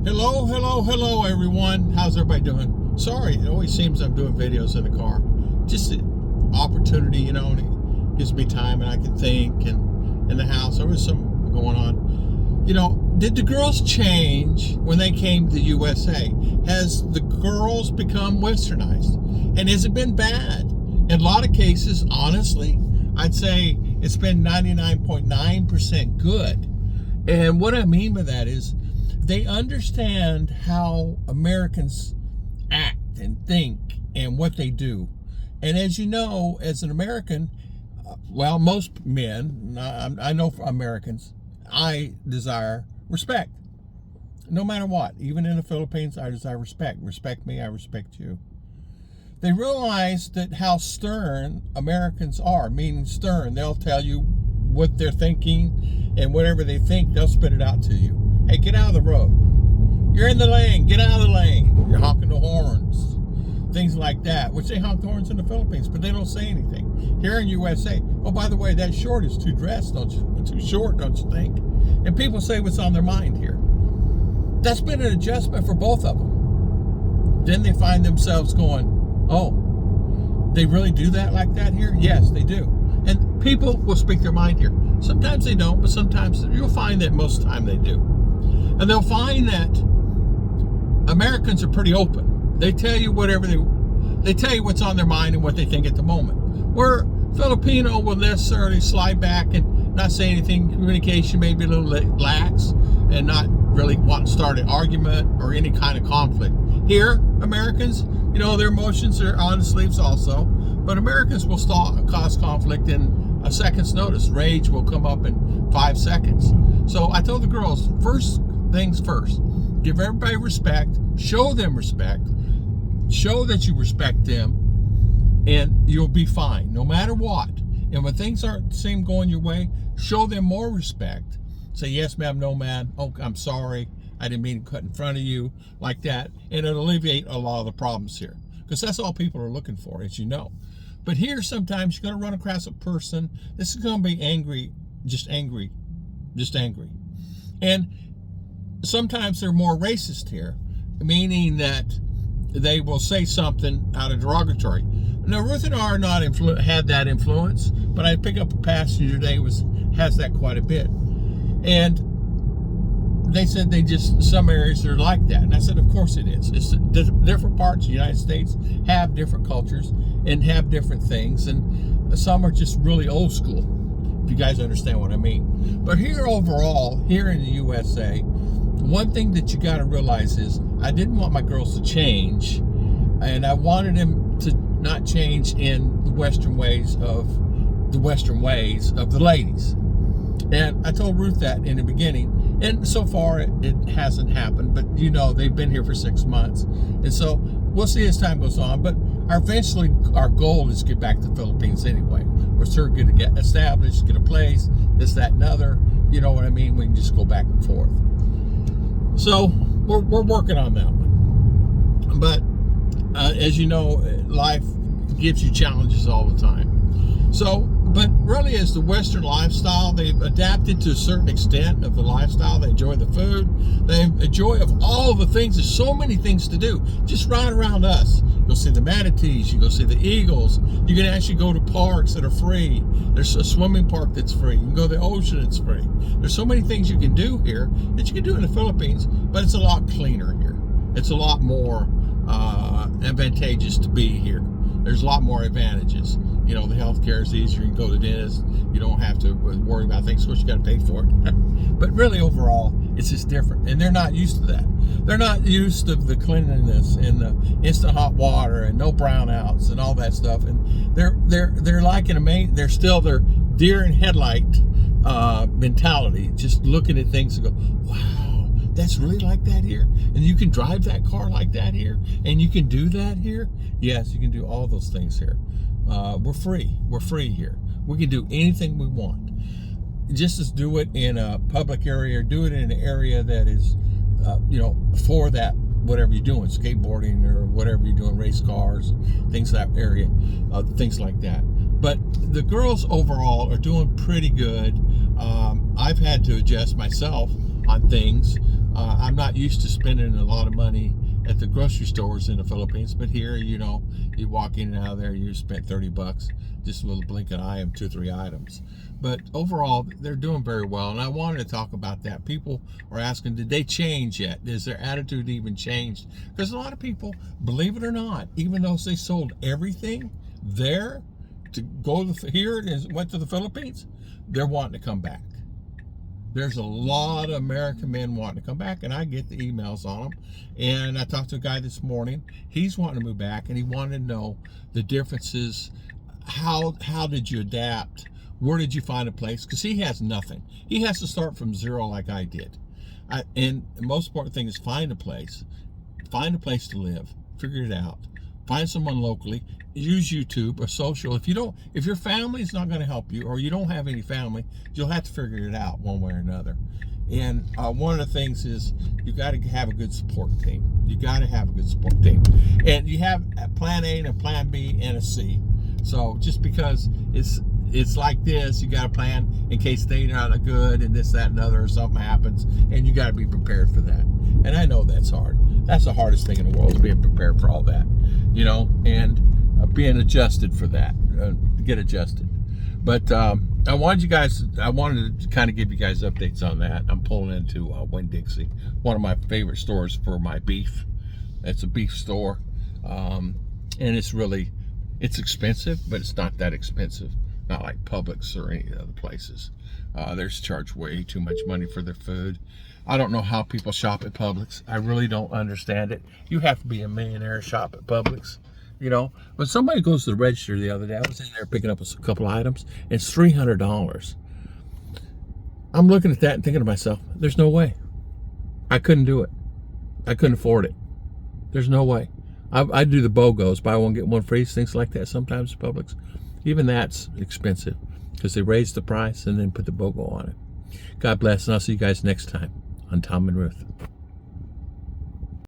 Hello, everyone. How's everybody doing? Sorry, it always seems I'm doing videos in the car. Just an opportunity, and it gives me time and I can think, and in the house, there was something going on. Did the girls change when they came to the USA? Has the girls become westernized? And has it been bad? In a lot of cases, honestly, I'd say it's been 99.9% good. And what I mean by that is they understand how Americans act and think and what they do. And as you know, as an American, most men, I know for Americans, I desire respect. No matter what, even in the Philippines, I desire respect. Respect me, I respect you. They realize that how stern Americans are, meaning stern. They'll tell you what they're thinking, and whatever they think, they'll spit it out to you. Hey, get out of the road. You're in the lane, get out of the lane. You're honking the horns. Things like that, which they honk the horns in the Philippines, but they don't say anything. Here in USA, oh, by the way, that short is too dressed, too short, don't you think? And people say what's on their mind here. That's been an adjustment for both of them. Then they find themselves going, oh, they really do that like that here? Yes, they do. And people will speak their mind here. Sometimes they don't, but sometimes you'll find that most of the time they do. And they'll find that Americans are pretty open. They tell you whatever they tell you what's on their mind and what they think at the moment. Where Filipino will necessarily slide back and not say anything. Communication may be a little lax and not really want to start an argument or any kind of conflict. Here, Americans, their emotions are on the sleeves also, but Americans will cause conflict in a second's notice. Rage will come up in 5 seconds. So I told the girls, first things first, give everybody respect, show them respect, show that you respect them, and you'll be fine, no matter what. And when things aren't the same going your way, show them more respect. Say, yes, ma'am, no, ma'am. Oh, I'm sorry. I didn't mean to cut in front of you, like that. And it'll alleviate a lot of the problems here. Because that's all people are looking for, as you know. But here, sometimes you're going to run across a person. This is going to be angry. And sometimes they're more racist here, meaning that they will say something out of derogatory. Now, Ruth and I are not had that influence, but I pick up a passenger today has that quite a bit. And they said some areas are like that. And I said, of course it is. It's different parts of the United States have different cultures and have different things. And some are just really old school, if you guys understand what I mean. But here overall, here in the USA, one thing that you got to realize is I didn't want my girls to change. And I wanted them to not change in the Western ways of the ladies. And I told Ruth that in the beginning. And so far, it hasn't happened. But, they've been here for 6 months. And so we'll see as time goes on. But eventually, our goal is to get back to the Philippines anyway. We're sure going to get established, get a place, this, that, and other. You know what I mean? We can just go back and forth. So we're working on that one. But as you know, life gives you challenges all the time. But really, as the Western lifestyle, they've adapted to a certain extent of the lifestyle. They enjoy the food. They enjoy of all the things. There's so many things to do. Just right around us. You'll see the manatees. You go see the eagles. You can actually go to parks that are free. There's a swimming park that's free. You can go to the ocean, it's free. There's so many things you can do here that you can do in the Philippines, but it's a lot cleaner here. It's a lot more advantageous to be here. There's a lot more advantages. The healthcare is easier. You can go to the dentist. You don't have to worry about things. Of course, you got to pay for it. But really, overall, it's just different. And they're not used to that. They're not used to the cleanliness and the instant hot water and no brownouts and all that stuff. And they're like they're still their deer in headlight mentality, just looking at things and go, wow, that's really like that here? And you can drive that car like that here? And you can do that here? Yes, you can do all those things here. We're free. We're free here. We can do anything we want. Just as do it in a public area or do it in an area that is, for that, whatever you're doing, skateboarding or whatever you're doing, race cars, things that area, things like that. But the girls overall are doing pretty good. I've had to adjust myself on things I'm not used to spending a lot of money at the grocery stores in the Philippines, but here, you know, you walk in and out of there, you spent 30 bucks just with a blink of an eye on 2 or 3 items. But overall, they're doing very well, and I wanted to talk about that. People are asking, did they change yet? Is their attitude even changed? Because a lot of people, believe it or not, even though they sold everything there to go here and went to the Philippines, they're wanting to come back. There's a lot of American men wanting to come back, and I get the emails on them. And I talked to a guy this morning. He's wanting to move back, and he wanted to know the differences. How did you adapt? Where did you find a place? Because he has nothing. He has to start from zero like I did. And the most important thing is find a place. Find a place to live. Figure it out. Find someone locally. Use YouTube or social. If your family is not going to help you, or you don't have any family, you'll have to figure it out one way or another. And one of the things is you got to have a good support team. You got to have a good support team, and you have a plan A and a plan B and a C. So just because it's like this, you got a plan in case they're not good and this, that, and other, or something happens, and you got to be prepared for that. And I know that's hard. That's the hardest thing in the world, is being prepared for all that, you know, and being adjusted for that, get adjusted. But I wanted to kind of give you guys updates on that. I'm pulling into Winn-Dixie, one of my favorite stores for my beef. It's a beef store, and it's expensive, but it's not that expensive. Not like Publix or any other places. They're charged way too much money for their food. I don't know how people shop at Publix. I really don't understand it. You have to be a millionaire to shop at Publix, you know. When somebody goes to the register the other day, I was in there picking up a couple items, and it's $300. I'm looking at that and thinking to myself, there's no way. I couldn't do it. I couldn't afford it. There's no way. I do the BOGOs, buy one, get one free, things like that sometimes at Publix. Even that's expensive because they raise the price and then put the BOGO on it. God bless, and I'll see you guys next time on Tom and Ruth.